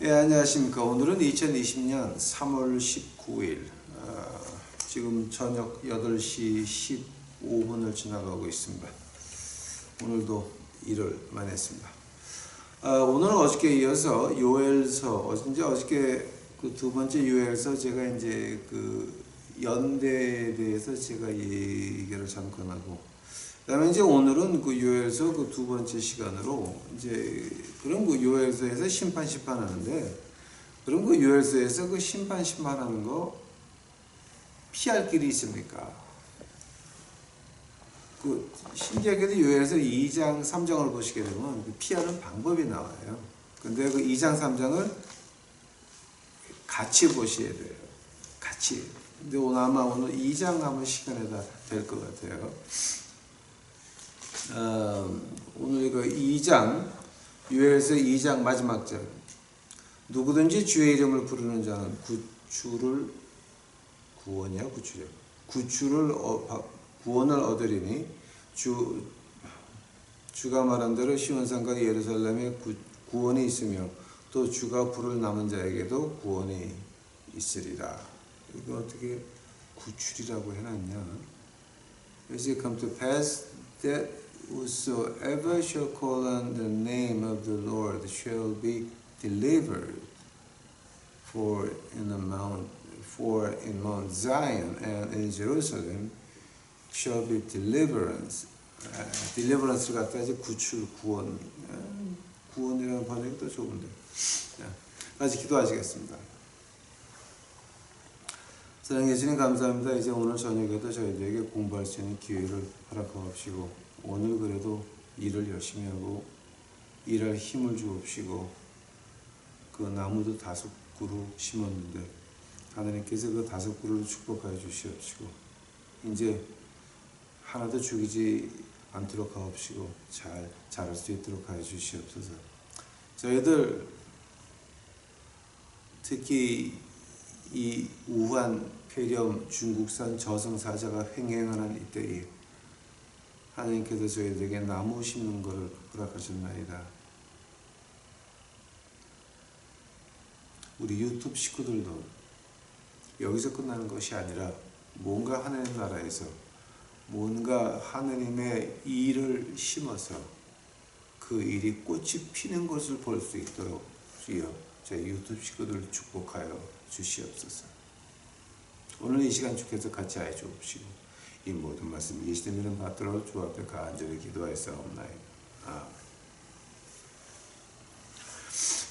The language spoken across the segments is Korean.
예, 안녕하십니까. 오늘은 2020년 3월 19일, 지금 저녁 8시 15분을 지나가고 있습니다. 오늘도 일을 많이 했습니다. 오늘은 어저께 이어서 요엘서, 어저께 그 두 번째 요엘서 제가 이제 그 연대에 대해서 제가 얘기를 잠깐 하고, 그다음에 이제 오늘은 그 요엘서 그 두 번째 시간으로 이제 그럼 그 요엘서에서 심판하는데, 그럼 그 요엘서에서 그 심판하는 거 피할 길이 있습니까? 그 신기하게도 요엘서 2장 3장을 보시게 되면 그 피하는 방법이 나와요. 근데 그 2장 3장을 같이 보셔야 돼요. 같이. 근데 오늘 2장 하면 시간이 다 될 것 같아요. 오늘 그 2장, 요엘서 2장 마지막 절. 누구든지 주의 이름을 부르는 자는 구원을 얻으리니 주가 말한 대로 시온산과 예루살렘에 구원이 있으며 또 주가 부를 남은 자에게도 구원이 있으리라. 이거 어떻게 구출이라고 해놨냐? As it come to pass that whosoever shall call on the name of the Lord shall be delivered. For in Mount Zion and in Jerusalem shall be deliverance. deliverance를 갖다 이제 구원이라는 번역이 또 좋은데. 같이 기도하시겠습니다. 사랑해 주님 감사합니다. 이제 오늘 저녁에도 저희들에게 공부할 수 있는 기회를 허락하옵시고, 오늘 그래도 일을 열심히 하고 일할 힘을 주옵시고, 그 나무도 5그루 심었는데 하나님께서 그 5그루를 축복하여 주시옵시고, 이제 하나도 죽이지 않도록 하옵시고 잘 자랄 수 있도록 하여 주시옵소서. 저희들 특히 이 우한, 폐렴, 중국산 저승사자가 횡행하는 이때에 하나님께서 저희들에게 나무 심는 것을 허락하셨나이다. 우리 유튜브 식구들도 여기서 끝나는 것이 아니라 뭔가 하나님 나라에서 뭔가 하나님의 일을 심어서 그 일이 꽃이 피는 것을 볼 수 있도록 주여 저희 유튜브 식구들을 축복하여 주시옵소서. 오늘 이 시간 주께서 같이 하여 주옵시고, 이 모든 말씀 예수님 이름 받들어 주 앞에 간절히 기도하였사옵나이다. 아멘.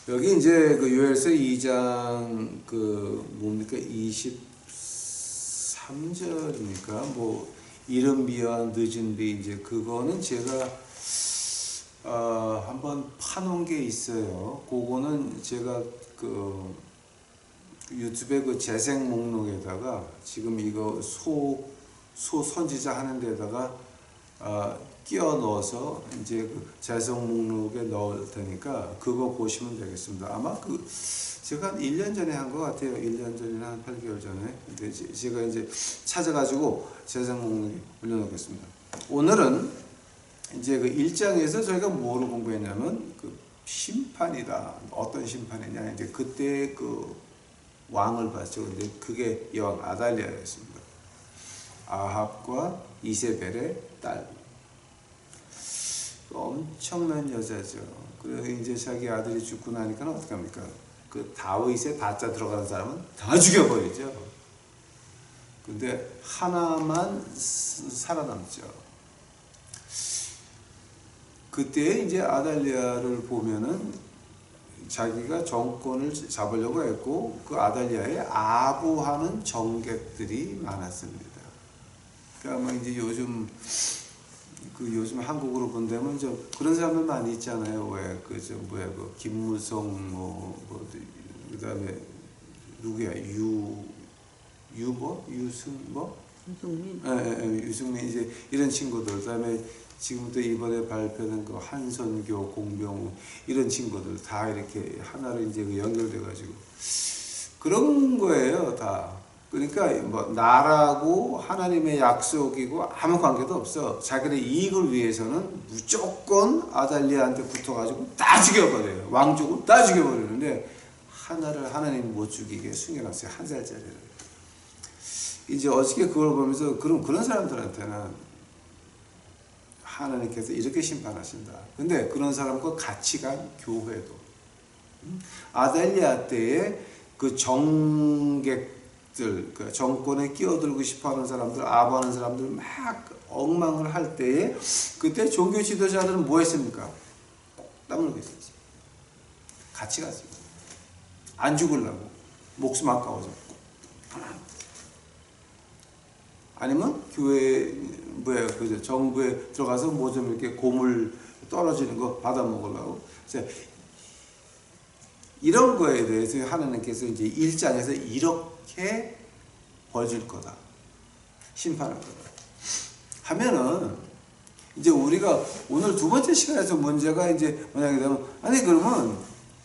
여기 이제 그 요엘서 2장 그 뭡니까 23절입니까? 뭐 이른 비와 늦은 비, 이제 그거는 제가 한번 파놓은 게 있어요. 그거는 제가 그 유튜브에 그 재생 목록에다가 지금 이거 소 선지자 하는 데다가 끼워 넣어서 이제 그 재생 목록에 넣을 테니까 그거 보시면 되겠습니다. 아마 그 제가 한 1년 전에 한 것 같아요. 1년 전이나 한 8개월 전에. 근데 제가 이제 찾아가지고 재생 목록에 올려놓겠습니다. 오늘은 이제 그 1장에서 저희가 뭐를 공부했냐면 그 심판이다. 어떤 심판이냐. 이제 그때 그 왕을 봤죠. 근데 그게 여왕 아달랴였습니다. 아합과 이세벨의 딸. 엄청난 여자죠. 그래서 이제 자기 아들이 죽고 나니까 어떻게 합니까? 그 다윗의 다자 들어가는 사람은 다 죽여버리죠. 근데 하나만 살아남죠. 그때 이제 아달랴를 보면은 자기가 정권을 잡으려고 했고, 그 아달랴에 아부하는 정객들이 많았습니다. 그러니까 뭐 이제 요즘 한국으로 본다면 그런 사람들 많이 있잖아요. 왜 그 김무성 그다음에 누구야 유승민 이제 이런 친구들, 그다음에 지금부터 이번에 발표된 그 한선교, 공병우 이런 친구들 다 이렇게 하나로 이제 연결돼 가지고 그런 거예요, 다. 그러니까 뭐 나라고 하나님의 약속이고 아무 관계도 없어. 자기의 이익을 위해서는 무조건 아달리아한테 붙어가지고 다 죽여버려요. 왕족을 다 죽여버리는데 하나를 하나님 못 죽이게 숨겨놨어요. 한 살짜리를. 이제 어저께 그걸 보면서 그런 사람들한테는 하나님께서 이렇게 심판하신다. 근데 그런 사람과 같이 간 교회도 아달리아 때에 그 정객들, 그 정권에 끼어들고 싶어하는 사람들, 아부하는 사람들 막 엉망을 할 때에 그때 종교 지도자들은 뭐 했습니까? 땀 흘리고 있었지. 같이 갔습니다. 안 죽으려고. 목숨 아까워서. 아니면 교회, 그죠? 정부에 들어가서 뭐 좀 이렇게 고물 떨어지는 거 받아 먹으려고. 이런 거에 대해서 하나님께서 이제 1장에서 이렇게 벌줄 거다. 심판할 거다. 하면은, 이제 우리가 오늘 두 번째 시간에서 문제가 이제 만약에 되면, 아니, 그러면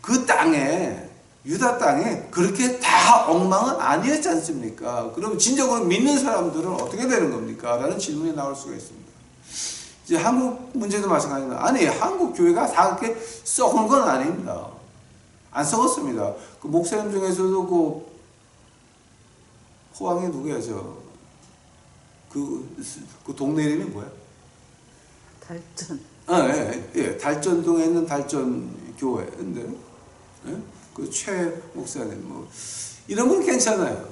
그 땅에, 유다 땅에 그렇게 다 엉망은 아니었지 않습니까? 그럼 진정으로 믿는 사람들은 어떻게 되는 겁니까? 라는 질문이 나올 수가 있습니다. 이제 한국 문제도 마찬가지입니다. 아니, 한국 교회가 다 그렇게 썩은 건 아닙니다. 안 썩었습니다. 그 목사님 중에서도 그 호황이 누구야, 그 동네 이름이 뭐야? 달전. 예. 달전동에 있는 달전 교회인데, 예? 그 최 목사님, 뭐, 이런 건 괜찮아요.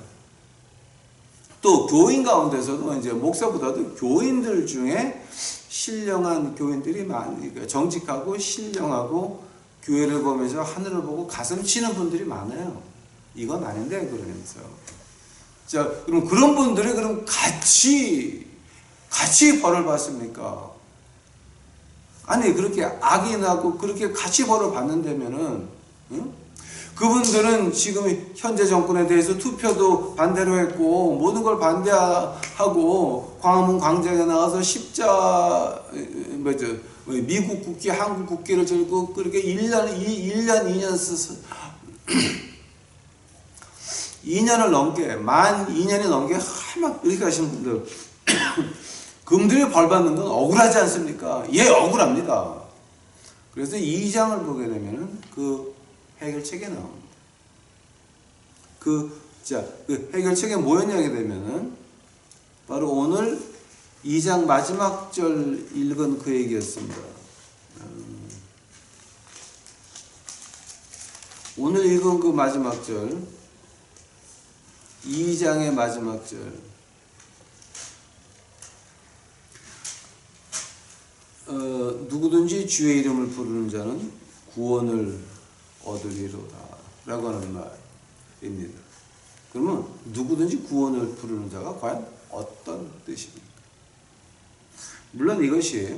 또 교인 가운데서도 이제 목사보다도 교인들 중에 신령한 교인들이 많으니까 정직하고 신령하고 교회를 보면서 하늘을 보고 가슴 치는 분들이 많아요. 이건 아닌데, 그러면서. 자, 그럼 그런 분들이 그럼 같이 벌을 받습니까? 아니, 그렇게 악인하고 그렇게 같이 벌을 받는다면은, 응? 그분들은 지금 현재 정권에 대해서 투표도 반대로 했고, 모든 걸 반대하고, 광화문 광장에 나와서 미국 국기, 한국 국기를 들고, 그렇게 2년을 넘게, 만 2년이 넘게 막 이렇게 하시는 분들, 그분들이 벌 받는 건 억울하지 않습니까? 예, 억울합니다. 그래서 2장을 보게 되면은 그 해결책이 나옵니다. 그 해결책이 뭐였냐게 되면은 바로 오늘 2장 마지막 절 읽은 그 얘기였습니다. 오늘 읽은 그 마지막 절, 2장의 마지막 절. 누구든지 주의 이름을 부르는 자는 구원을 얻으리로다 라고 하는 말입니다. 그러면 누구든지 구원을 부르는 자가 과연 어떤 뜻입니까? 물론 이것이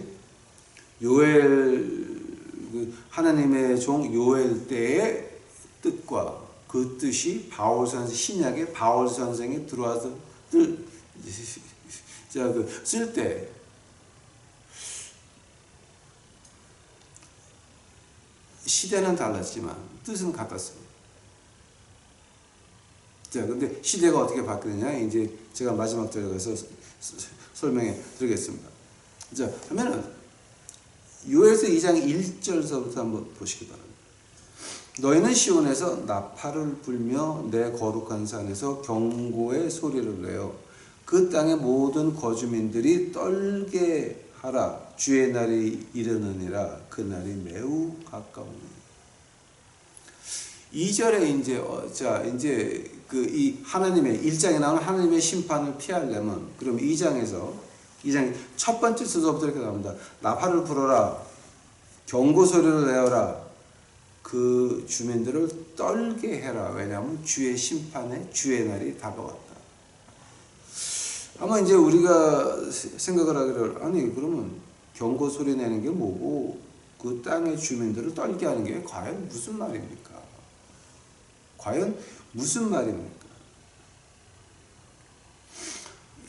하나님의 종 요엘 때의 뜻과 그 뜻이 신약의 바울 선생이 들어와서 쓸 때 시대는 달랐지만 뜻은 같았습니다. 자, 근데 시대가 어떻게 바뀌느냐 이제 제가 마지막 절에 가서 설명해 드리겠습니다. 자, 그러면은 요엘서 2장 1절서부터 한번 보시기 바랍니다. 너희는 시온에서 나팔을 불며 내 거룩한 산에서 경고의 소리를 내어 그 땅의 모든 거주민들이 떨게 하라. 주의 날이 이르느니라. 그 날이 매우 가까우니. 2절에 이제 이 하나님의 1장에 나오는 하나님의 심판을 피하려면 그럼 2장 첫 번째 순서부터 이렇게 나옵니다. 나팔을 불어라. 경고 소리를 내어라. 그 주민들을 떨게 해라. 왜냐하면 주의 심판에 주의 날이 다가왔다. 아마 이제 우리가 생각을 하기를 아니 그러면 경고 소리 내는 게 뭐고 그 땅의 주민들을 떨게 하는 게 과연 무슨 말입니까? 과연 무슨 말입니까?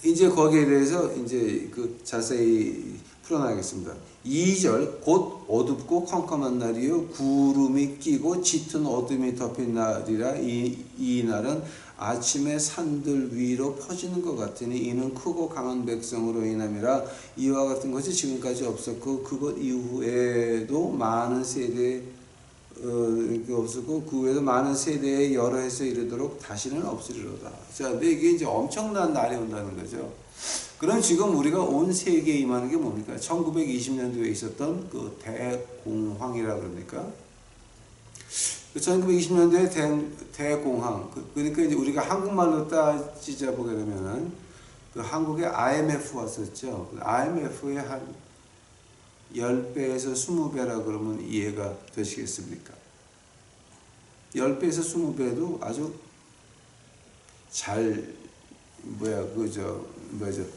이제 거기에 대해서 이제 자세히 풀어나가겠습니다. 2절 곧 어둡고 컴컴한 날이요 구름이 끼고 짙은 어둠이 덮인 날이라 이 날은 아침에 산들 위로 퍼지는 것 같으니 이는 크고 강한 백성으로 인함이라. 이와 같은 것이 지금까지 없었고 그것 이후에도 많은 세대에 이렇게 없었고 그 외에도 많은 세대의 여러 해서 이르도록 다시는 없으리로다. 자, 근데 이게 이제 엄청난 날이 온다는 거죠. 그럼 지금 우리가 온 세계에 임하는 게 뭡니까? 1920년도에 있었던 그 대공황이라 그럽니까? 그 1920년도에 대공황. 그러니까 이제 우리가 한국말로 따지자 보게 되면은 그 한국에 IMF 왔었죠. IMF의 한 10배에서 20배라 그러면 이해가 되시겠습니까? 10배에서 20배도 아주 잘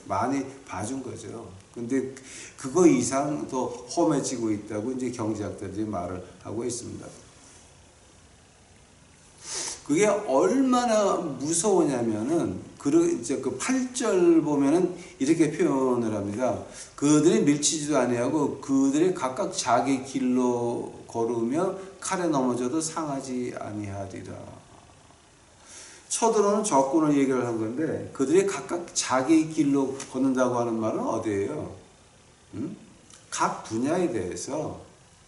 많이 봐준 거죠. 근데 그거 이상 더 험해지고 있다고 이제 경제학자들이 말을 하고 있습니다. 그게 얼마나 무서우냐면은 이제 그 8절 보면은 이렇게 표현을 합니다. 그들이 밀치지도 아니하고 그들이 각각 자기 길로 걸으며 칼에 넘어져도 상하지 아니하리라. 쳐들어오는 적군을 얘기를 한 건데 그들이 각각 자기 길로 걷는다고 하는 말은 어디예요? 각 분야에 대해서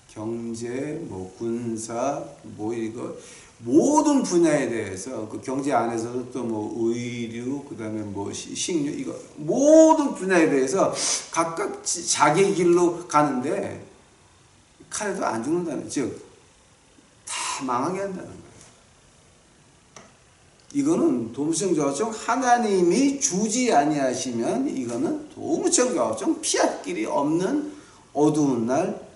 경제, 뭐 군사, 뭐 이거 모든 분야에 대해서 그 경제 안에서도 또 뭐 의류, 그다음에 뭐 식료 이거 모든 분야에 대해서 각각 자기 길로 가는데 칼에도 안 죽는다는, 즉 다 망하게 한다는 거예요. 이거는 도무청교합종 하나님이 주지 아니하시면 이거는 도무청교합종 피할 길이 없는 어두운 날,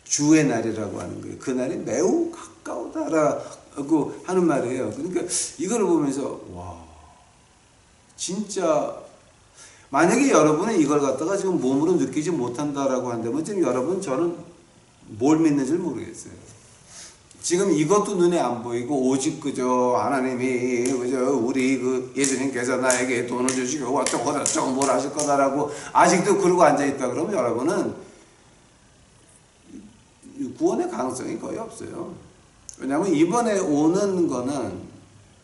주의 날이라고 하는 거예요. 그 날이 매우 가까우다라고 하는 말이에요. 그러니까 이걸 보면서 와, 진짜 만약에 여러분은 이걸 갖다가 지금 몸으로 느끼지 못한다라고 한다면 지금 여러분, 저는 뭘 믿는지 모르겠어요. 지금 이것도 눈에 안 보이고 오직 그저 하나님이 그저 우리 그 예수님께서 나에게 돈을 주시고 어쩌고 뭘 하실 거다라고 아직도 그러고 앉아 있다 그러면 여러분은 구원의 가능성이 거의 없어요. 왜냐하면 이번에 오는 거는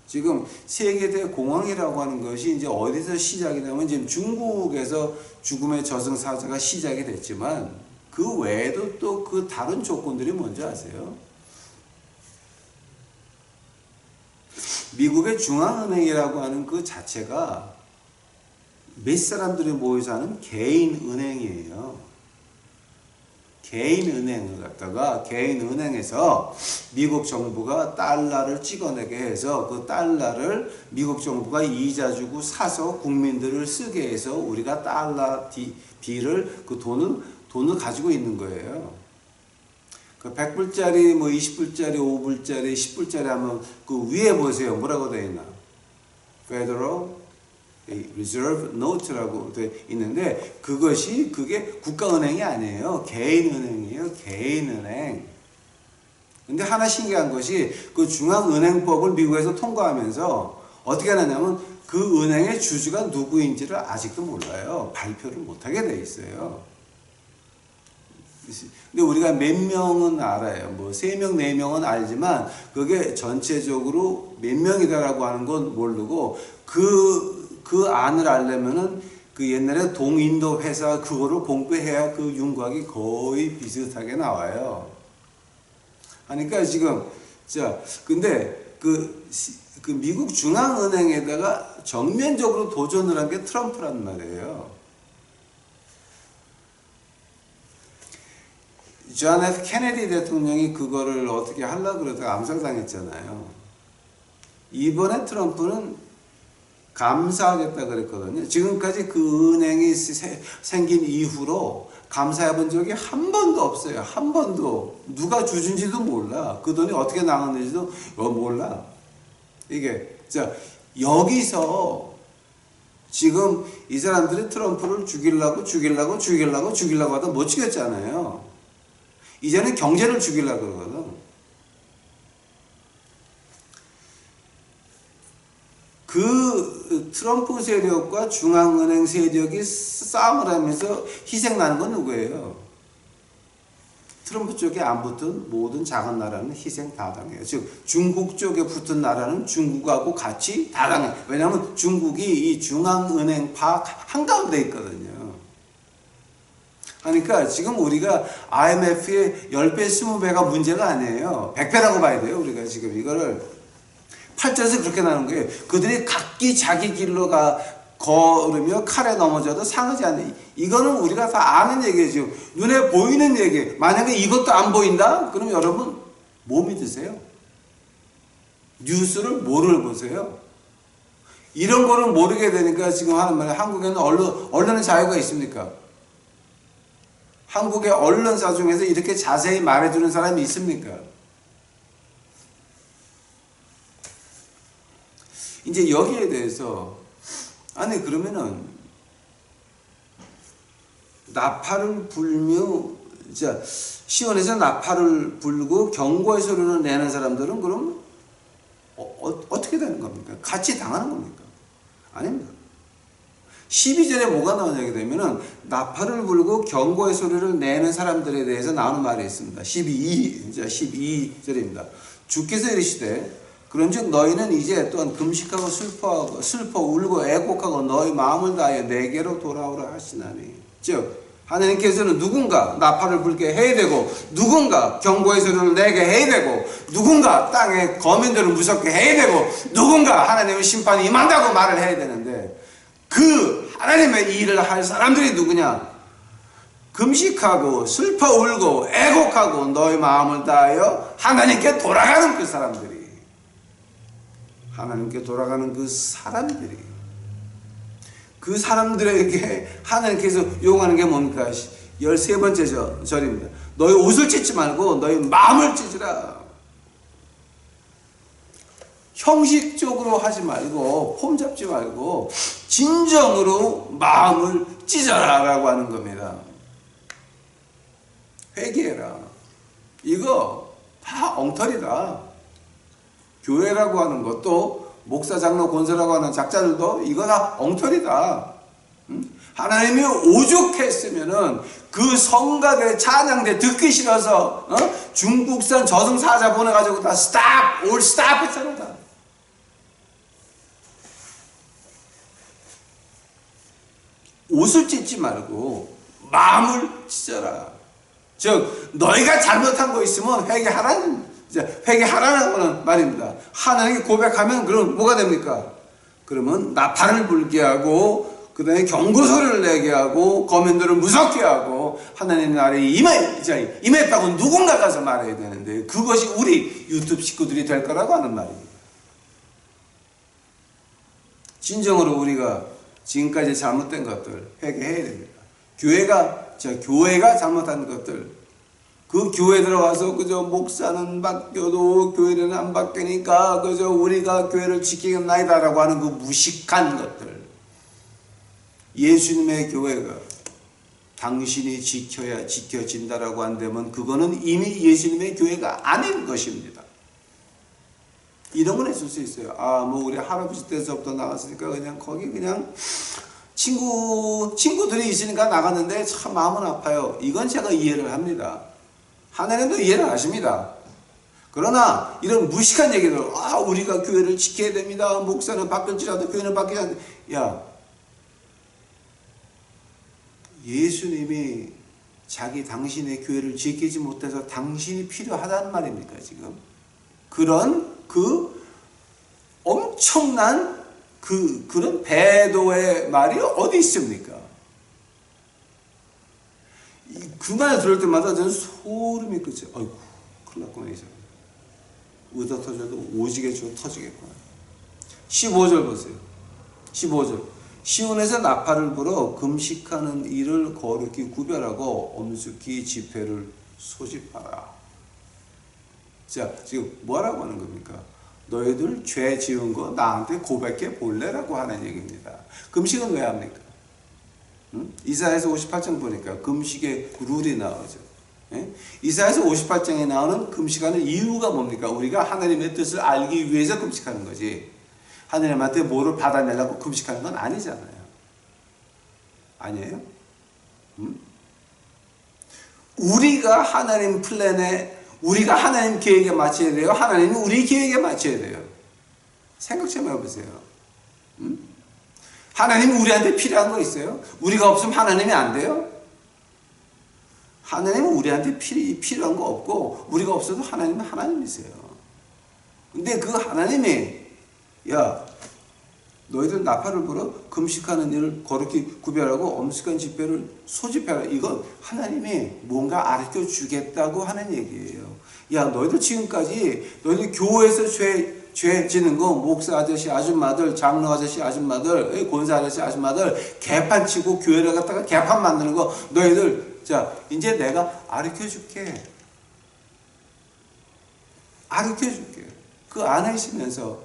지금 세계대 공황이라고 하는 것이 이제 어디서 시작이 되면 지금 중국에서 죽음의 저승사자가 시작이 됐지만 그 외에도 또 그 다른 조건들이 뭔지 아세요? 미국의 중앙은행이라고 하는 그 자체가 몇 사람들이 모여서 하는 개인 은행이에요. 개인 은행을 갖다가 개인 은행에서 미국 정부가 달러를 찍어내게 해서 그 달러를 미국 정부가 이자 주고 사서 국민들을 쓰게 해서 우리가 달러 비를 그 돈을 가지고 있는 거예요. 그 100불짜리, 뭐 20불짜리, 5불짜리, 10불짜리 하면 그 위에 보세요. 뭐라고 되어 있나? Federal Reserve Note라고 되어 있는데 그게 국가은행이 아니에요. 개인은행이에요. 개인은행. 근데 하나 신기한 것이 그 중앙은행법을 미국에서 통과하면서 어떻게 하냐면 그 은행의 주주가 누구인지를 아직도 몰라요. 발표를 못하게 돼 있어요. 근데 우리가 몇 명은 알아요. 뭐 3명, 4명은 알지만 그게 전체적으로 몇 명이다라고 하는 건 모르고 그 안을 알려면은 그 옛날에 동인도 회사 그거를 공부해야 그 윤곽이 거의 비슷하게 나와요. 그러니까 지금 근데 그 미국 중앙은행에다가 정면적으로 도전을 한 게 트럼프란 말이에요. 존 F 케네디 대통령이 그거를 어떻게 하려고 그러다가 암살당했잖아요. 이번에 트럼프는 감사하겠다 그랬거든요. 지금까지 그 은행이 생긴 이후로 감사해 본 적이 한 번도 없어요. 한 번도. 누가 주준지도 몰라. 그 돈이 어떻게 나갔는지도 몰라. 이게 여기서 지금 이 사람들이 트럼프를 죽이려고 하다 못 죽였잖아요. 이제는 경제를 죽이려고 그러거든. 그 트럼프 세력과 중앙은행 세력이 싸움을 하면서 희생나는 건 누구예요? 트럼프 쪽에 안 붙은 모든 작은 나라는 희생 다 당해요. 즉 중국 쪽에 붙은 나라는 중국하고 같이 다 당해요. 왜냐하면 중국이 이 중앙은행파 한가운데 있거든요. 그러니까 지금 우리가 IMF의 10배, 20배가 문제가 아니에요. 100배라고 봐야 돼요. 우리가 지금 이거를 8절에서 그렇게 나오는 거예요. 그들이 각기 자기 길로 걸으며 칼에 넘어져도 상하지 않는. 이거는 우리가 다 아는 얘기죠. 눈에 보이는 얘기. 만약에 이것도 안 보인다? 그럼 여러분 뭐 믿으세요? 뉴스를 뭐를 보세요? 이런 거를 모르게 되니까 지금 하는 말이에요. 한국에는 언론의 자유가 있습니까? 한국의 언론사 중에서 이렇게 자세히 말해주는 사람이 있습니까? 이제 여기에 대해서 아니 그러면은 나팔을 불며 자 시온에서 나팔을 불고 경고의 소리를 내는 사람들은 그럼 어떻게 되는 겁니까? 같이 당하는 겁니까? 아닙니다. 12절에 뭐가 나오냐게 되면은 나팔을 불고 경고의 소리를 내는 사람들에 대해서 나오는 말이 있습니다. 12절입니다. 주께서 이르시되 그런즉 너희는 이제 또한 금식하고 슬퍼 울고 애곡하고 너희 마음을 다하여 내게로 돌아오라 하시나니. 즉 하나님께서는 누군가 나팔을 불게 해야 되고 누군가 경고의 소리를 내게 해야 되고 누군가 땅의 거민들을 무섭게 해야 되고 누군가 하나님의 심판이 임한다고 말을 해야 되는데 그 하나님의 일을 할 사람들이 누구냐? 금식하고 슬퍼 울고 애곡하고 너희 마음을 다하여 하나님께 돌아가는 그 사람들이 하나님께 돌아가는 그 사람들에게 하나님께서 요구하는 게 뭡니까? 13번째 절입니다. 너희 옷을 찢지 말고 너희 마음을 찢으라. 형식적으로 하지 말고 폼 잡지 말고 진정으로 마음을 찢어라 라고 하는 겁니다. 회개해라. 이거 다 엉터리다. 교회라고 하는 것도 목사, 장로, 권사라고 하는 작자들도 이거 다 엉터리다. 하나님이 오죽했으면은 그 성가대 찬양대 듣기 싫어서 중국산 저승사자 보내가지고 다 스탑 했잖아. 다. 옷을 찢지 말고 마음을 찢어라. 즉 너희가 잘못한 거 있으면 회개하라는 거는 말입니다. 하나님께 고백하면 그럼 뭐가 됩니까? 그러면 나팔을 불게 하고 그 다음에 경고소리를 내게 하고 거민들을 무섭게 하고 하나님 나라에 임했다고 누군가 가서 말해야 되는데 그것이 우리 유튜브 식구들이 될 거라고 하는 말입니다. 진정으로 우리가 지금까지 잘못된 것들 회개해야 됩니다. 교회가 잘못한 것들 그 교회 들어가서 그저 목사는 바뀌어도 교회는 안 바뀌니까 그저 우리가 교회를 지키겠나이다라고 하는 그 무식한 것들. 예수님의 교회가 당신이 지켜야 지켜진다라고 한다면 그거는 이미 예수님의 교회가 아닌 것입니다. 이런 건 했을 수 있어요. 우리 할아버지 때서부터 나갔으니까 거기 친구들이 있으니까 나갔는데 참 마음은 아파요. 이건 제가 이해를 합니다. 하나님도 이해를 하십니다. 그러나 이런 무식한 얘기들, 우리가 교회를 지켜야 됩니다. 목사는 바뀔지라도 교회는 바뀌지 않는다. 야, 예수님이 당신의 교회를 지키지 못해서 당신이 필요하다는 말입니까, 지금? 그런 엄청난 그런 배도의 말이 어디 있습니까? 그 말 들을 때마다 저는 소름이 끼쳐요. 아이고, 큰일 났구나, 이제. 의도 터져도 오지게 터지겠구나. 15절 보세요. 15절. 시온에서 나팔을 불어 금식하는 일을 거룩히 구별하고 엄숙히 집회를 소집하라. 자, 지금 뭐라고 하는 겁니까? 너희들 죄 지은 거 나한테 고백해 볼래라고 하는 얘기입니다. 금식은 왜 합니까? 이사야서 58장 보니까 금식의 룰이 나오죠. 이사야서 58장에 나오는 금식하는 이유가 뭡니까? 우리가 하나님의 뜻을 알기 위해서 금식하는 거지. 하나님한테 뭐를 받아내려고 금식하는 건 아니잖아요. 아니에요? 우리가 하나님 플랜에 우리가 하나님 계획에 맞춰야 돼요? 하나님이 우리 계획에 맞춰야 돼요? 생각 좀 해보세요. 하나님이 우리한테 필요한 거 있어요? 우리가 없으면 하나님이 안 돼요? 하나님은 우리한테 필요한 거 없고 우리가 없어도 하나님은 하나님이세요. 근데 그 하나님이 야 너희들 나팔을 불어 금식하는 일을 거룩히 구별하고 엄숙한 집회를 소집해라. 이건 하나님이 뭔가 가르쳐 주겠다고 하는 얘기예요. 야 너희들 지금까지 너희들 교회에서 죄 지는 거 목사 아저씨 아줌마들 장로 아저씨 아줌마들 권사 아저씨 아줌마들 개판 치고 교회를 갖다가 개판 만드는 거 너희들 자 이제 내가 가르쳐 줄게. 가르쳐 줄게. 그 안에 있으면서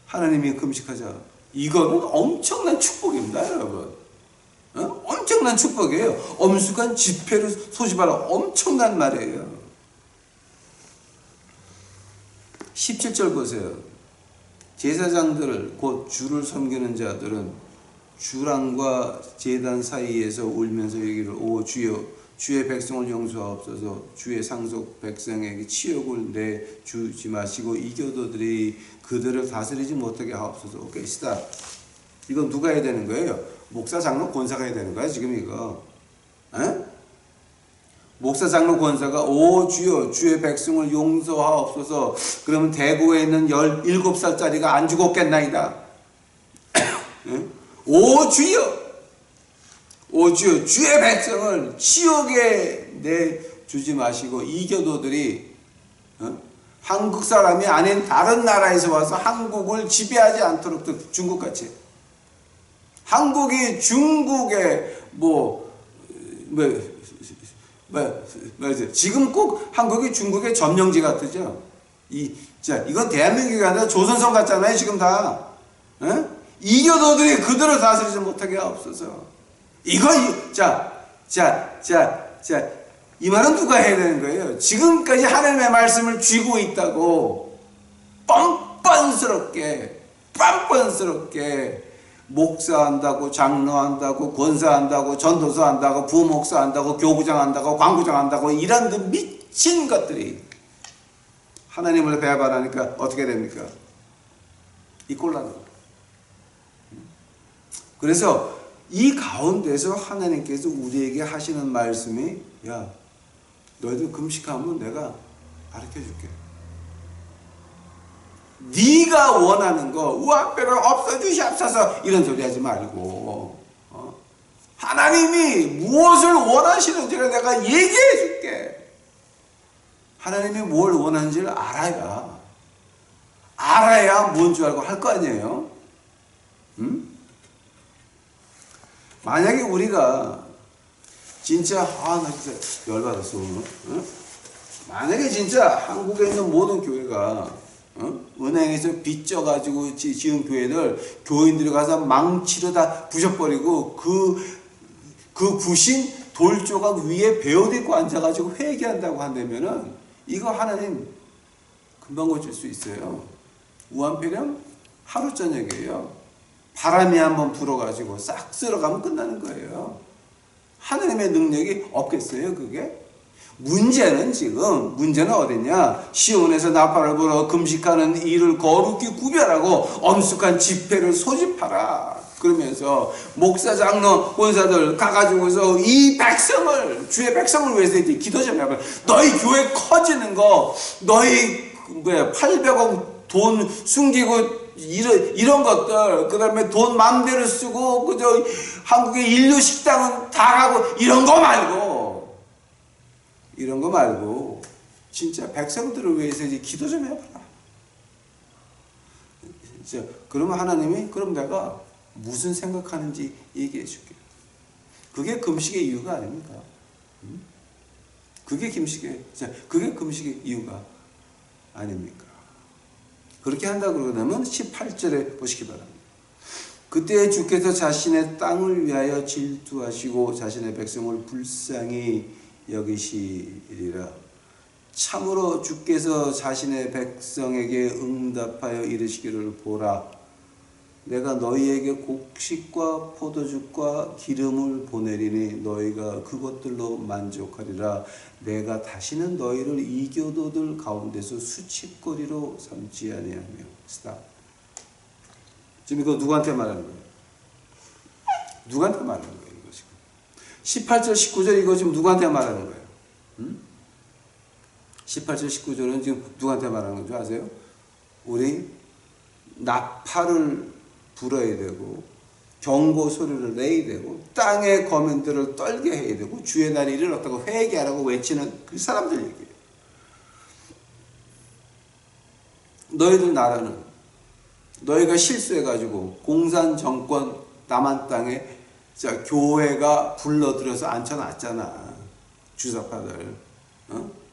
하나님이 금식하자. 이거는 엄청난 축복입니다, 여러분. 엄청난 축복이에요. 엄숙한 집회를 소집하라. 엄청난 말이에요. 17절 보세요. 제사장들 곧 주를 섬기는 자들은 주랑과 제단 사이에서 울면서 여기를 오 주여 주의 백성을 용서하옵소서. 주의 상속 백성에게 치욕을 내주지 마시고 이교도들이 그들을 다스리지 못하게 하옵소서. 오케이, 스탑. 이건 누가 해야 되는 거예요? 목사, 장로, 권사가 해야 되는 거야 지금 이거. 에? 목사, 장로, 권사가 오 주여 주의 백성을 용서하옵소서. 그러면 대구에 있는 17살짜리가 안 죽었겠나이다. 오 주여 오 주여 주의 백성을 지옥에 내주지 마시고 이교도들이 한국 사람이 아닌 다른 나라에서 와서 한국을 지배하지 않도록 중국같이 한국이 중국의 지금 꼭 한국이 중국의 점령지 같으죠. 이건 대한민국이 아니라 조선성 같잖아요 지금 다. 이교도들이 그들을 다스리지 못하게 하옵소서. 이 말은 누가 해야 되는 거예요? 지금까지 하나님의 말씀을 쥐고 있다고 뻔뻔스럽게 목사한다고 장로한다고 권사한다고 전도사한다고 부목사한다고 교구장한다고 광구장한다고 이런 그 미친 것들이 하나님을 배반하니까 어떻게 됩니까? 이 꼴나는 거예요. 그래서 이 가운데서 하나님께서 우리에게 하시는 말씀이 야 너희들 금식하면 내가 가르쳐줄게. 네가 원하는 거 우한별을 없어주시옵소서 이런 소리 하지 말고 하나님이 무엇을 원하시는지를 내가 얘기해줄게. 하나님이 뭘 원하는지를 알아야 뭔 줄 알고 할 거 아니에요. 만약에 우리가 진짜 나 진짜 열받았어 오늘. 만약에 진짜 한국에 있는 모든 교회가 은행에서 빚져가지고 지은 교회들 교인들이 가서 망치로 다 부셔버리고 그 부신 돌조각 위에 베옷 입고 앉아가지고 회개한다고 한다면은 이거 하나님 금방 고칠 수 있어요. 우한폐렴 하루 저녁이에요. 바람이 한번 불어가지고 싹 쓸어가면 끝나는 거예요. 하나님의 능력이 없겠어요 그게? 문제는 어디냐? 시온에서 나팔을 불어 금식하는 일을 거룩히 구별하고 엄숙한 집회를 소집하라. 그러면서 목사, 장로, 권사들 가가지고서 이 백성을 주의 백성을 위해서 이제 기도 좀 해봐. 너희 교회 커지는 거 너희 800억 돈 숨기고 이런 것들, 그 다음에 돈 마음대로 쓰고, 한국의 인류 식당은 다 가고, 이런 거 말고, 진짜 백성들을 위해서 이제 기도 좀 해봐라. 그러면 하나님이, 그럼 내가 무슨 생각하는지 얘기해 줄게. 그게 금식의 이유가 아닙니까? 그게 금식의 이유가 아닙니까? 그렇게 한다 그러면 18절에 보시기 바랍니다. 그때 주께서 자신의 땅을 위하여 질투하시고 자신의 백성을 불쌍히 여기시리라. 참으로 주께서 자신의 백성에게 응답하여 이르시기를 보라. 내가 너희에게 곡식과 포도주과 기름을 보내리니 너희가 그것들로 만족하리라. 내가 다시는 너희를 이교도들 가운데서 수치거리로 삼지 아니하며. 스탑. 지금 이거 누구한테 말하는 거예요? 누구한테 말하는 거예요? 이거 지금 18절 19절 이거 지금 누구한테 말하는 거예요? 18절 19절은 지금 누구한테 말하는 건지 아세요? 우리 나팔을 불어야 되고 경고 소리를 내야 되고 땅의 거민들을 떨게 해야 되고 주의 날이 이르렀다고 회개하라고 외치는 그 사람들 얘기예요. 너희들 나라는 너희가 실수해가지고 공산정권 남한 땅에 자 교회가 불러들여서 앉혀놨잖아. 주사파들.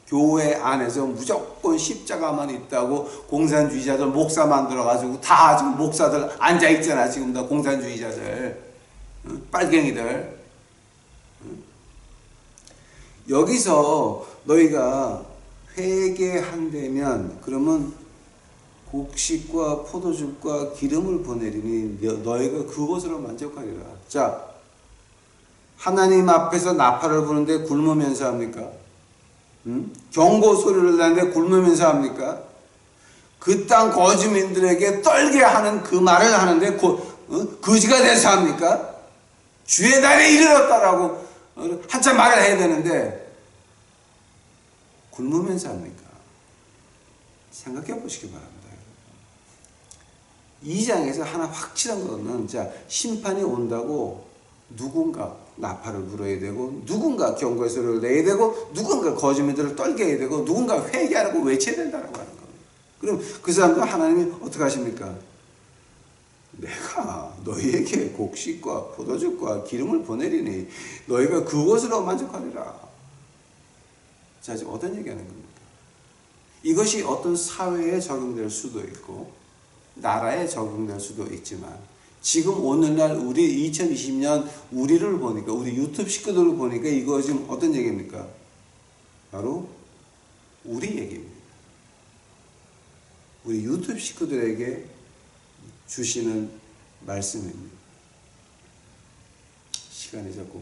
교회 안에서 무조건 십자가만 있다고 공산주의자들 목사 만들어가지고 다 지금 목사들 앉아있잖아. 지금 다 공산주의자들. 빨갱이들. 여기서 너희가 회개한다면 그러면 곡식과 포도즙과 기름을 보내리니 너희가 그것으로 만족하리라. 자, 하나님 앞에서 나팔을 부는데 굶으면서 합니까? 경고 소리를 내는데 굶으면서 합니까? 그 땅 거주민들에게 떨게 하는 그 말을 하는데 거지가 돼서 합니까? 주의 날에 이르렀다라고 한참 말을 해야 되는데 굶으면서 합니까? 생각해 보시기 바랍니다. 2장에서 하나 확실한 거는 자 심판이 온다고 누군가 나팔을 불어야 되고 누군가 경고의 소리를 내야 되고 누군가 거주민들을 떨게 해야 되고 누군가 회개하라고 외쳐야 된다고 하는 겁니다. 그럼 그 사람도 하나님이 어떻게 하십니까? 내가 너희에게 곡식과 포도즙과 기름을 보내리니 너희가 그것으로 만족하리라. 자 지금 어떤 얘기하는 겁니까? 이것이 어떤 사회에 적용될 수도 있고 나라에 적용될 수도 있지만 지금 오늘날 우리 2020년 우리를 보니까 우리 유튜브 식구들을 보니까 이거 지금 어떤 얘기입니까? 바로 우리 얘기입니다. 우리 유튜브 식구들에게 주시는 말씀입니다. 시간이 자꾸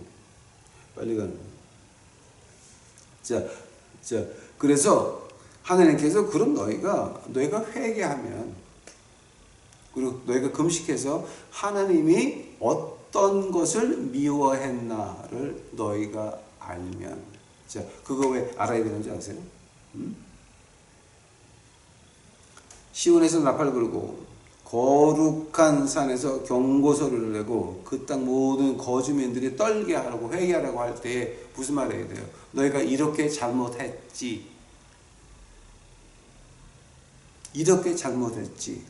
빨리 가는 거예요. 자, 그래서 하나님께서 그럼 너희가 회개하면 그리고 너희가 금식해서 하나님이 어떤 것을 미워했나를 너희가 알면 자 그거 왜 알아야 되는지 아세요? 시온에서 나팔 불고 거룩한 산에서 경고소리를 내고 그 땅 모든 거주민들이 떨게 하라고 회개하라고 할 때 무슨 말 해야 돼요? 너희가 이렇게 잘못했지. 이렇게 잘못했지.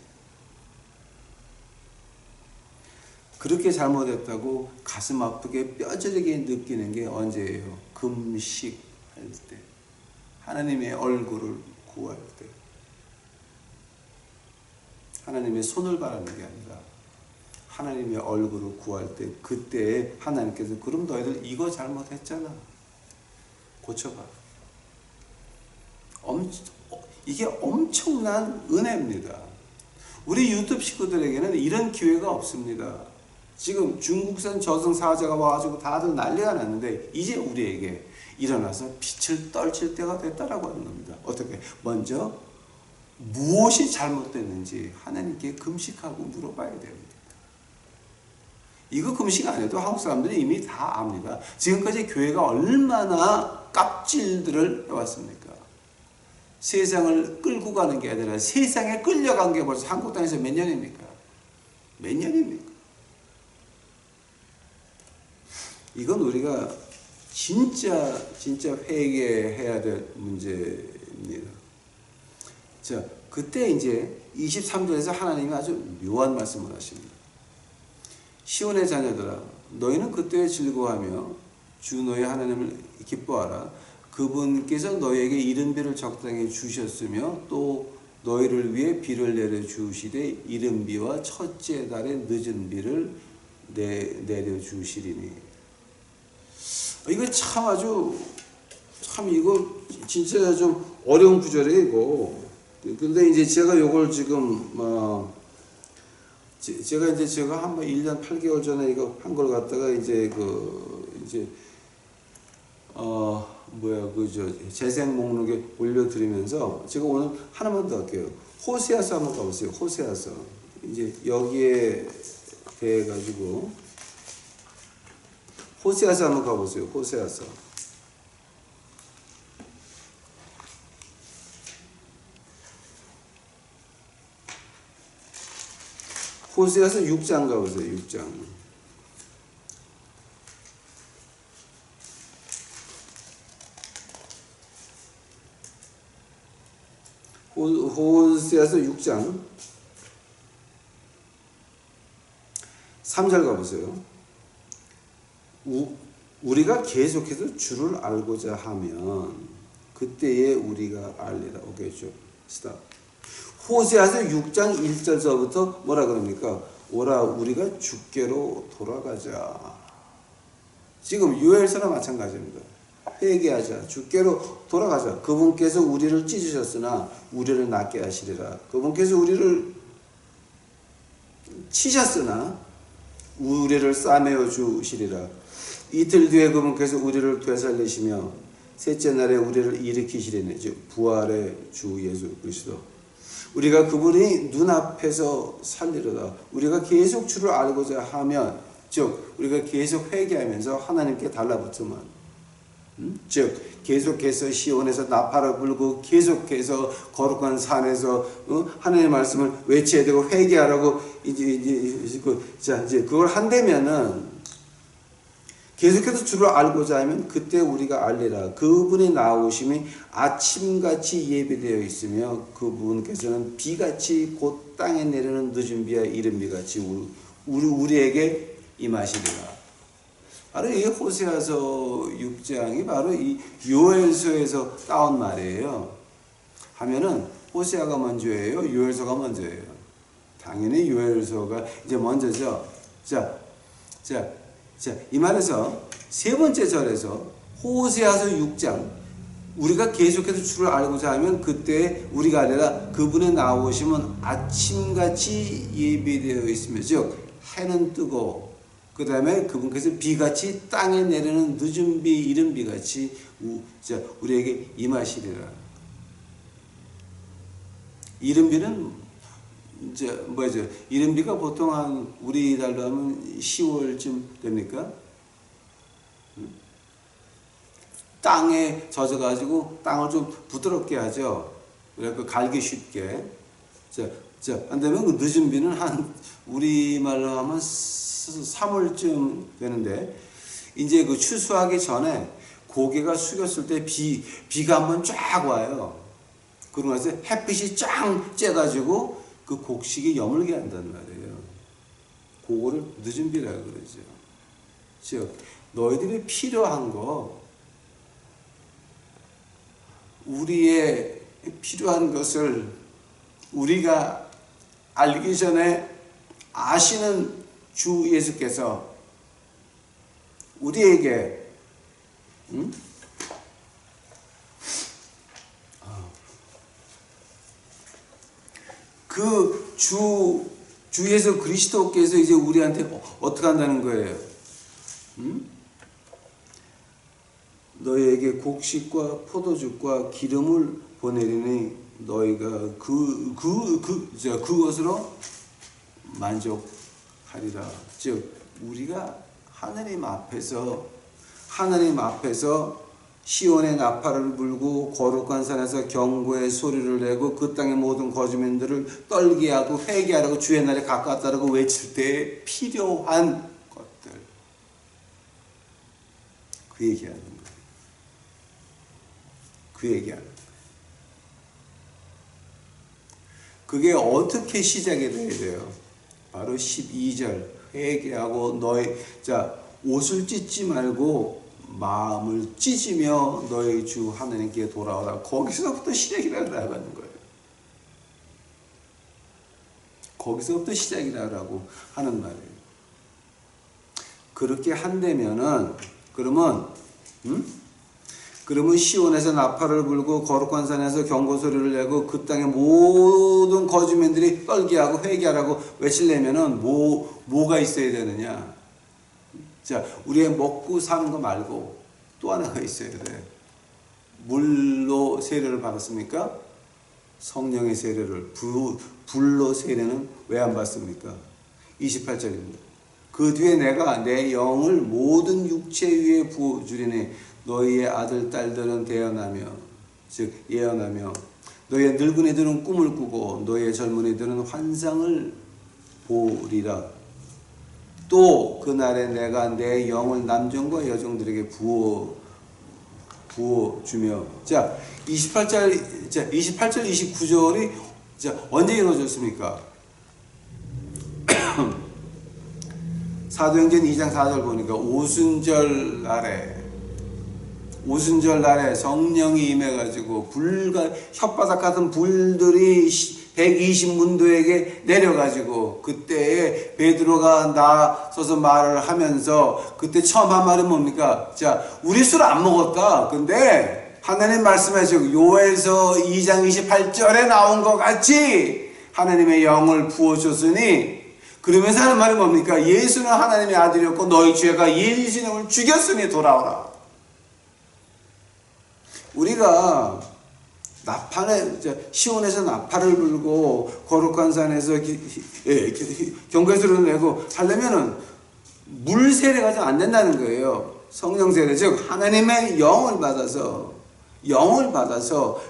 그렇게 잘못했다고 가슴 아프게 뼈저리게 느끼는 게 언제예요? 금식할 때. 하나님의 얼굴을 구할 때. 하나님의 손을 바라는 게 아니라 하나님의 얼굴을 구할 때 그때 하나님께서 그럼 너희들 이거 잘못했잖아. 고쳐봐. 이게 엄청난 은혜입니다. 우리 유튜브 식구들에게는 이런 기회가 없습니다. 지금 중국산 저승사자가 와가지고 다들 난리가 났는데 이제 우리에게 일어나서 빛을 떨칠 때가 됐다라고 하는 겁니다. 어떻게? 먼저 무엇이 잘못됐는지 하나님께 금식하고 물어봐야 됩니다. 이거 금식 안 해도 한국 사람들이 이미 다 압니다. 지금까지 교회가 얼마나 깝질들을 해왔습니까? 세상을 끌고 가는 게 아니라 세상에 끌려간 게 벌써 한국 땅에서 몇 년입니까? 몇 년입니까? 이건 우리가 진짜 회개해야 될 문제입니다. 자, 그때 이제 23절에서 하나님이 아주 묘한 말씀을 하십니다. 시온의 자녀들아, 너희는 그때에 즐거워하며 주 너희 하나님을 기뻐하라. 그분께서 너희에게 이른 비를 적당히 주셨으며 또 너희를 위해 비를 내려 주시되 이른 비와 첫째 달에 늦은 비를 내려 주시리니. 이거 참 이거 진짜 좀 어려운 구절이고. 근데 이제 제가 요걸 지금 제가 한 1년 8개월 전에 이거 한 걸 갖다가 재생 목록에 올려드리면서 제가 오늘 하나만 더 할게요. 호세아서 한번 가보세요. 호세아서. 이제 여기에 대해 가지고 호세아서 한번 가보세요. 호세아서. 호세아서 6장 가보세요. 6장. 호세아서 6장 3절 가보세요. 우리가 계속해서 주를 알고자 하면 그때에 우리가 알리라. 오케이, 쭉 스탑. 호세아서 6장 1절서부터 뭐라 그럽니까? 오라 우리가 주께로 돌아가자. 지금 요엘서나 마찬가지입니다. 회개하자. 주께로 돌아가자. 그분께서 우리를 찢으셨으나 우리를 낫게 하시리라. 그분께서 우리를 치셨으나 우리를 싸매어 주시리라. 이틀 뒤에 그분께서 우리를 되살리시며 셋째 날에 우리를 일으키시리니 즉 부활의 주 예수 그리스도. 우리가 그분이 눈앞에서 살리려다. 우리가 계속 주를 알고자 하면 즉 우리가 계속 회개하면서 하나님께 달라붙으면 즉 계속해서 시온에서 나팔을 불고 계속해서 거룩한 산에서 하나님의 말씀을 외쳐야 되고 회개하라고 이제 그걸 한다면은 계속해서 주를 알고자 하면 그때 우리가 알리라. 그분의 나오심이 아침같이 예비되어 있으며 그분께서는 비같이 곧 땅에 내리는 늦은 비와 이른 비같이 우리에게 임하시리라. 바로 이 호세아서 6장이 바로 이 요엘서에서 따온 말이에요. 하면은 호세아가 먼저예요? 요엘서가 먼저예요? 당연히 요엘서가 이제 먼저죠. 이 말에서 세 번째 절에서 호세아서 6장 우리가 계속해서 주를 알고자 하면 그때 우리가 아니라 그분의 나오심은 아침같이 예비되어 있으며 즉 해는 뜨고 그 다음에 그분께서 비같이 땅에 내리는 늦은 비 이른 비같이 우리에게 임하시리라. 이른 비는 이제 뭐죠? 이른 비가 보통 한 우리 달로 하면 10월쯤 됩니까? 땅에 젖어가지고 땅을 좀 부드럽게 하죠. 그래서 갈기 쉽게. 안 되면 그 늦은 비는 한 우리말로 하면 3월쯤 되는데 이제 그 추수하기 전에 고개가 숙였을 때 비가 한번 쫙 와요. 그러고 나서 햇빛이 쫙 쬐가지고 그 곡식이 여물게 한단 말이에요. 그거를 늦은 비라고 그러죠. 즉 너희들이 필요한 거 우리의 필요한 것을 우리가 알기 전에 아시는 주 예수께서 우리에게 그 주 예수 그리스도께서 이제 우리한테 어떻게 한다는 거예요? 너희에게 곡식과 포도주과 기름을 보내리니 너희가 그것으로 만족하리라. 즉 우리가 하나님 앞에서 시온의 나팔을 불고 거룩한 산에서 경고의 소리를 내고 그 땅의 모든 거주민들을 떨게 하고 회개하라고 주의 날에 가까웠다라고 외칠 때 필요한 것들 그 얘기하는 거예요. 그 얘기하는 거예요. 그게 어떻게 시작이 돼야 돼요? 바로 12절 회개하고 옷을 찢지 말고 마음을 찢으며 너희 주 하나님께 돌아오라. 거기서부터 시작이라고 하는 거예요. 거기서부터 시작이라고 하는 말이에요. 그렇게 한다면은 그러면 시온에서 나팔을 불고 거룩한 산에서 경고 소리를 내고 그 땅의 모든 거주민들이 떨게 하고 회개하라고 외치려면은 뭐가 있어야 되느냐? 우리의 먹고 사는 거 말고 또 하나가 있어야 돼. 물로 세례를 받았습니까? 성령의 세례를 불로 세례는 왜 안 받습니까? 28절입니다. 그 뒤에 내가 내 영을 모든 육체 위에 부어주리니 너희의 아들 딸들은 대언하며 즉 예언하며 너희의 늙은이들은 꿈을 꾸고 너희의 젊은이들은 환상을 보리라. 또 그날에 내가 내 영을 남종과 여종들에게 부어주며. 자, 28절 29절이 언제 이루어졌습니까? 사도행전 2장 4절 보니까 오순절 날에 성령이 임해가지고 혓바닥 같은 불들이 120문도에게 내려가지고 그때에 베드로가 나서서 말을 하면서 그때 처음 한 말은 뭡니까? 자, 우리 술 안 먹었다. 근데 하나님 말씀하시고 요엘서 2장 28절에 나온 것 같이 하나님의 영을 부어줬으니 그러면서 하는 말이 뭡니까? 예수는 하나님의 아들이었고 너희 죄가 예수님을 죽였으니 돌아오라. 우리가 나팔에 시온에서 나팔을 불고 거룩한 산에서 경배소리를 내고 하려면은 물 세례가 좀 안 된다는 거예요. 성령 세례, 즉 하나님의 영을 받아서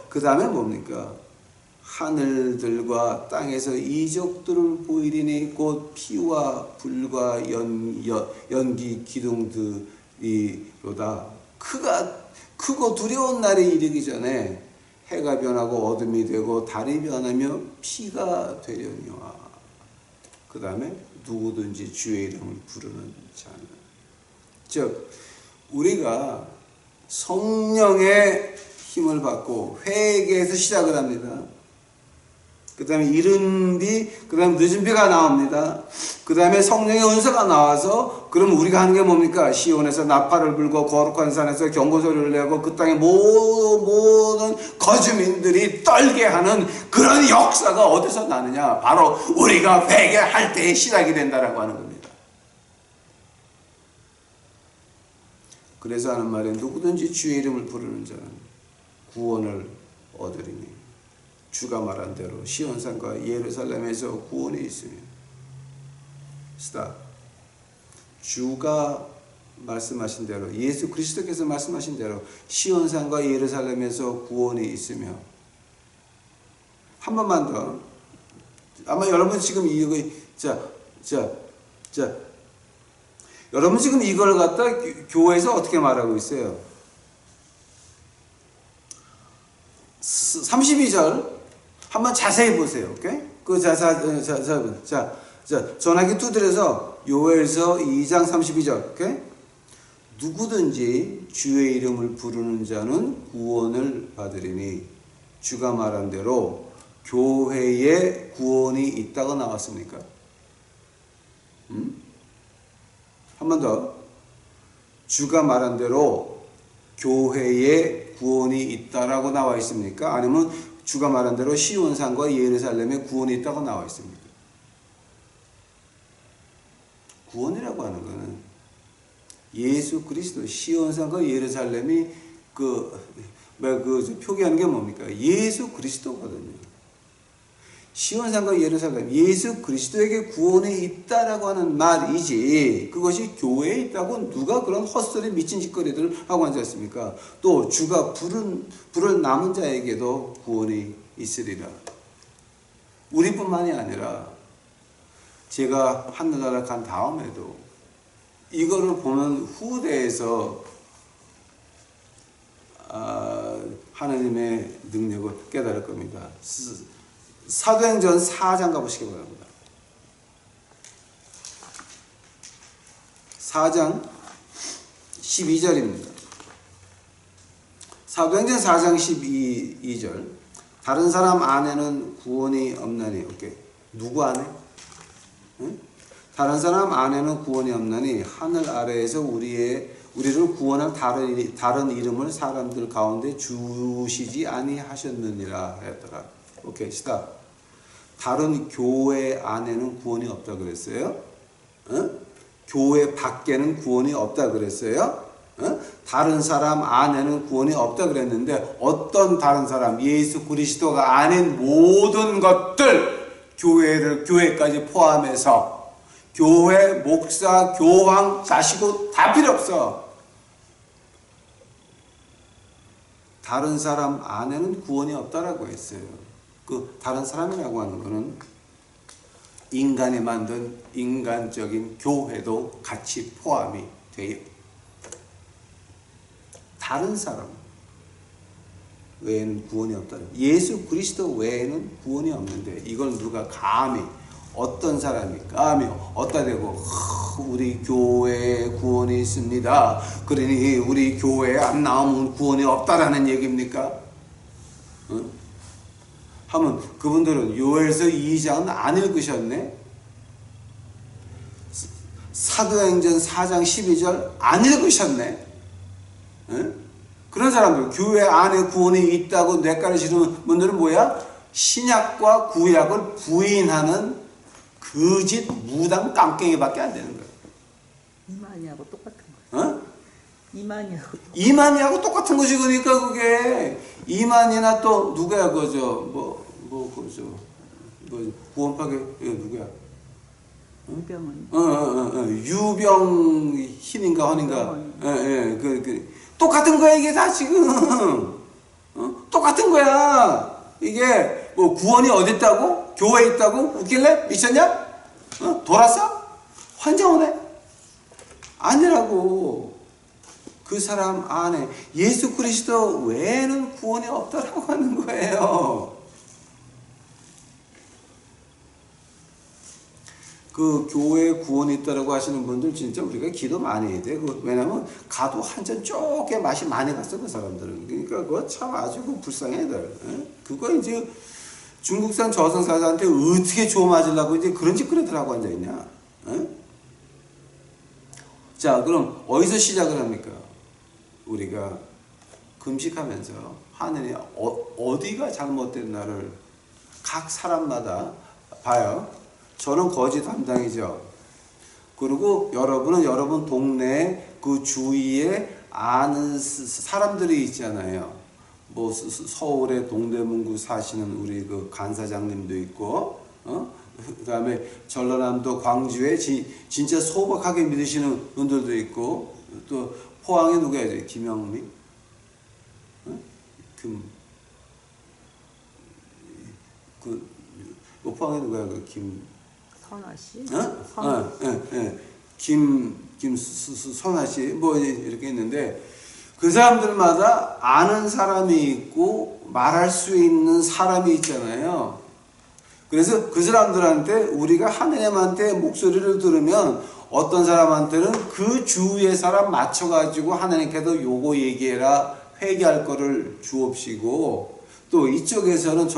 그 다음에 뭡니까? 하늘들과 땅에서 이적들을 보이리니 곧 피와 불과 연기 기둥들이로다. 크고 두려운 날이 이르기 전에 해가 변하고 어둠이 되고 달이 변하며 피가 되려니와. 그 다음에 누구든지 주의 이름을 부르는 자는. 즉 우리가 성령의 힘을 받고 회개에서 시작을 합니다. 그 다음에 이른비, 그 다음에 늦은비가 나옵니다. 그 다음에 성령의 은사가 나와서 그럼 우리가 하는 게 뭡니까? 시온에서 나팔을 불고 거룩한 산에서 경고소리를 내고 그 땅의 모든 거주민들이 떨게 하는 그런 역사가 어디서 나느냐? 바로 우리가 회개할 때에 시작이 된다라고 하는 겁니다. 그래서 하는 말에 누구든지 주의 이름을 부르는 자는 구원을 얻으리니 주가 말한 대로 시온산과 예루살렘에서 구원이 있으며. 스탑. 주가 말씀하신 대로, 예수 그리스도께서 말씀하신 대로 시온산과 예루살렘에서 구원이 있으며. 한 번만 더. 아마 여러분 지금 이거 여러분 지금 이걸 갖다 교회에서 어떻게 말하고 있어요? 32절 한번 자세히 보세요. 오케이? 전화기 두드려서 요엘서 2장 32절. 오케이? 누구든지 주의 이름을 부르는 자는 구원을 받으리니 주가 말한 대로 교회에 구원이 있다고 나왔습니까? 한 번 더. 주가 말한 대로 교회에 구원이 있다라고 나와 있습니까? 아니면 주가 말한 대로 시온산과 예루살렘에 구원이 있다고 나와 있습니까? 구원이라고 하는 것은 예수 그리스도, 시온산과 예루살렘이 표기하는 게 뭡니까? 예수 그리스도거든요. 시온산과 예루살렘, 예수 그리스도에게 구원이 있다라고 하는 말이지 그것이 교회에 있다고 누가 그런 헛소리 미친 짓거리들을 하고 앉았습니까? 또 주가 부를 남은 자에게도 구원이 있으리라. 우리뿐만이 아니라 제가 하늘나라 간 다음에도 이거를 보면 후대에서 하나님의 능력을 깨달을 겁니다. 사도행전 4장 가보시기 바랍니다. 4장 12절입니다. 사도행전 4장 12절. 다른 사람 안에는 구원이 없나니. 오케이. 누구 안에? 응? 다른 사람 안에는 구원이 없나니 하늘 아래에서 우리를 구원할 다른 이름을 사람들 가운데 주시지 아니하셨느니라 했더라. 오케이. 스탑. 다른 교회 안에는 구원이 없다 그랬어요? 교회 밖에는 구원이 없다 그랬어요? 다른 사람 안에는 구원이 없다 그랬는데 어떤 다른 사람? 예수 그리스도가 아닌 모든 것들, 교회까지 포함해서 교회, 목사, 교황, 자시고 다 필요 없어. 다른 사람 안에는 구원이 없다라고 했어요. 그 다른 사람이라고 하는 거는 인간이 만든 인간적인 교회도 같이 포함이 돼요. 다른 사람 외에는 구원이 없다. 예수 그리스도 외에는 구원이 없는데 이걸 누가 감히 어떤 사람이 감히 어디다 대고 우리 교회에 구원이 있습니다. 그러니 우리 교회에 안 나오면 구원이 없다라는 얘기입니까? 응? 하면 그분들은 요엘서 2장은 안 읽으셨네? 사도행전 4장 12절 안 읽으셨네? 응? 그런 사람들, 교회 안에 구원이 있다고 뇌가를 지르는 분들은 뭐야? 신약과 구약을 부인하는 거짓 무당 깡깽이밖에 안 되는 거야. 이만희하고 똑같은 거야. 어? 이만희하고 똑같은 것이 그러니까 그게 이만희나 또 누구야 그저 구원파괴 누구야? 유병은. 유병흰인가 헌인가? 똑같은 거야 이게 다 지금. 똑같은 거야. 이게 뭐 구원이 어디 있다고? 교회에 있다고? 웃길래? 미쳤냐? 돌았어? 환장오네? 아니라고. 그 사람 안에 예수 그리스도 외에는 구원이 없다라고 하는 거예요. 그 교회에 구원이 있다라고 하시는 분들 진짜 우리가 기도 많이 해야 돼. 왜냐면 가도 한 잔 쪼개 맛이 많이 갔어 그 사람들은. 그러니까 그거 참 아주 불쌍해 애들. 그거 이제 중국산 저승사자한테 어떻게 줘 맞으려고 이제 그런 짓거리들 하고 앉아 있냐? 자, 그럼 어디서 시작을 합니까? 우리가 금식하면서 하느님 어디가 잘못됐나를 각 사람마다 봐요. 저는 거짓 담당이죠. 그리고 여러분은 여러분 동네 그 주위에 아는 사람들이 있잖아요. 뭐 서울의 동대문구 사시는 우리 그 간사장님도 있고, 그다음에 전라남도 광주에 진짜 소박하게 믿으시는 분들도 있고, 또 포항에 누구야? 김영미? 포항에 누구야? 선아 씨? 선아 씨, 뭐, 이렇게 있는데, 그 사람들마다 아는 사람이 있고, 말할 수 있는 사람이 있잖아요. 그래서 그 사람들한테 우리가 하느님한테 목소리를 들으면 어떤 사람한테는 그 주위의 사람 맞춰가지고 하나님께도 요거 얘기해라, 회개할 거를 주옵시고, 또 이쪽에서는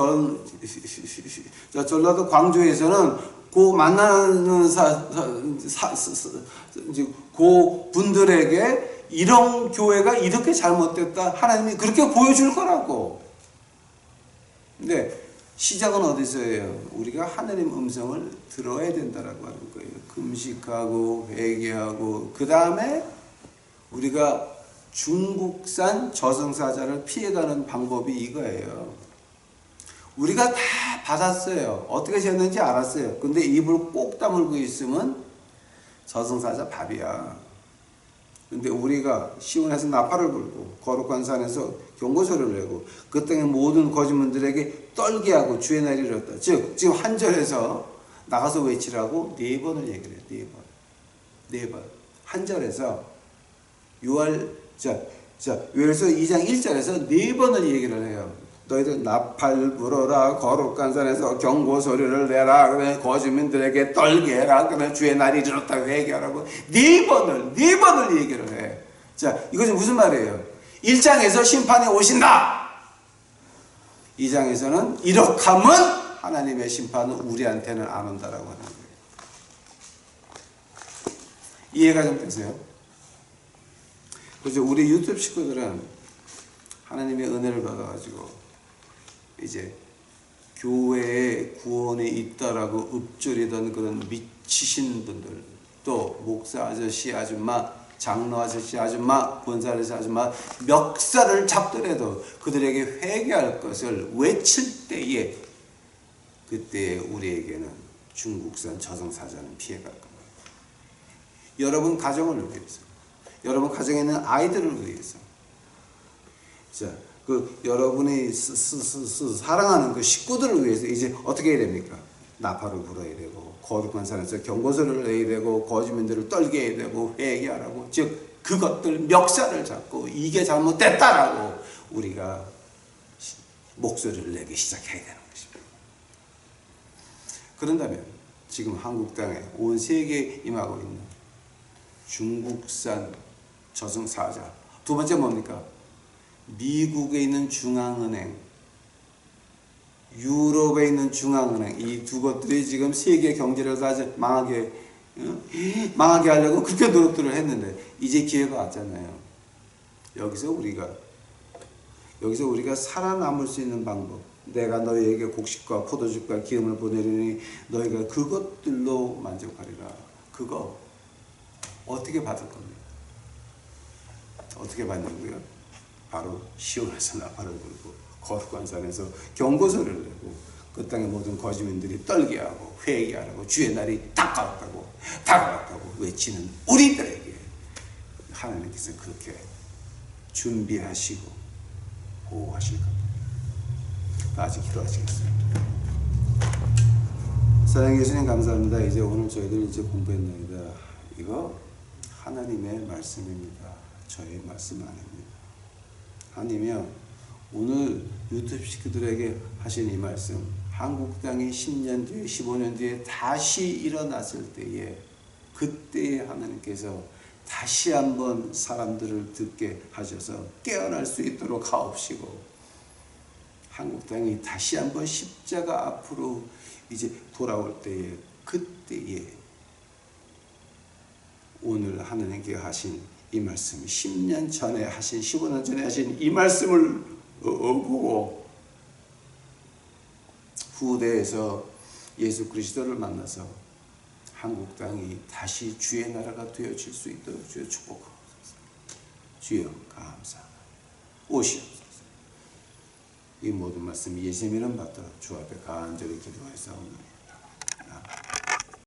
전라도 광주에서는 그 만나는 그 분들에게 이런 교회가 이렇게 잘못됐다. 하나님이 그렇게 보여줄 거라고. 근데 시작은 어디서예요? 우리가 하나님 음성을 들어야 된다라고 하는 거예요. 금식하고 회개하고 그 다음에 우리가 중국산 저승사자를 피해가는 방법이 이거예요. 우리가 다 받았어요. 어떻게 지었는지 알았어요. 근데 입을 꼭 다물고 있으면 저승사자 밥이야. 근데 우리가 시온에서 나팔을 불고 거룩한 산에서 경고소리를 내고 그 땅의 모든 거짓문들에게 떨게 하고 주의 날이 이뤘다. 즉 지금 한 절에서 나가서 외치라고 4번을 얘기를 해요. 4번. 한 절에서 요엘서 2장 1절에서 4번을 얘기를 해요. 너희들 나팔 불어라. 거룩한 산에서 경고 소리를 내라. 그러면 거짓민들에게 떨게 해라. 그러면 주의 날이 이르렀다 회개하라고 4번을 얘기를 해. 자, 이것은 무슨 말이에요? 1장에서 심판이 오신다. 2장에서는 이렇게 하면 하나님의 심판은 우리한테는 안 온다라고 하는 거예요. 이해가 좀 되세요? 그래서 우리 유튜브 식구들은 하나님의 은혜를 받아가지고 이제 교회에 구원이 있다라고 읊조리던 그런 미치신 분들, 또 목사 아저씨 아줌마, 장로 아저씨 아줌마, 권사 아저씨 아줌마 멱살을 잡더라도 그들에게 회개할 것을 외칠 때에 그때 우리에게는 중국산 저승사자는 피해갈 겁니다. 여러분 가정을 위해서, 여러분 가정에 있는 아이들을 위해서, 자, 그 여러분이 사랑하는 그 식구들을 위해서 이제 어떻게 해야 됩니까? 나팔을 불어야 되고, 거룩한 산에서 경고서를 내야 되고, 거짓말들을 떨게 해야 되고, 회개하라고, 즉 그것들 멱살을 잡고 이게 잘못됐다라고 우리가 목소리를 내기 시작해야 되는 것입니다. 그런다면 지금 한국 땅에 온 세계에 임하고 있는 중국산 저승사자, 두 번째 뭡니까? 미국에 있는 중앙은행, 유럽에 있는 중앙은행, 이 두 것들이 지금 세계 경제를 다 망하게 하려고 그렇게 노력들을 했는데 이제 기회가 왔잖아요. 여기서 우리가 살아남을 수 있는 방법, 내가 너희에게 곡식과 포도즙과 기름을 보내리니 너희가 그것들로 만족하리라. 그거 어떻게 받을 겁니까? 어떻게 받냐고요? 바로 시온에서 나팔을 불고 거룩한 산에서 경고서를 내고 그 땅의 모든 거짓민들이 떨게 하고 회개하라고 주의 날이 다가왔다고 외치는 우리들에게 하나님께서 그렇게 준비하시고 보호하실 겁니다. 다시 기도하시겠습니다. 사랑해 예수님 감사합니다. 이제 오늘 저희들 이제 공부했나이다. 이거 하나님의 말씀입니다. 저의 말씀 아닙니다. 하나님이요, 오늘 유튜브 식구들에게 하신 이 말씀, 한국 땅이 10년 뒤에 15년 뒤에 다시 일어났을 때에 그때에 하나님께서 다시 한번 사람들을 듣게 하셔서 깨어날 수 있도록 하옵시고, 한국 땅이 다시 한번 십자가 앞으로 이제 돌아올 때에 그때에 오늘 하나님께 하신 이 말씀, 10년 전에 하신 15년 전에 하신 이 말씀을 보고 후대에서 예수 그리스도를 만나서 한국 땅이 다시 주의 나라가 되어질 수 있도록 주여 축복하옵소서. 주여 감사합니다. 오시옵소서. 이 모든 말씀 예수님 이름 받들어 주 앞에 간절히 기도하였사옵나이다.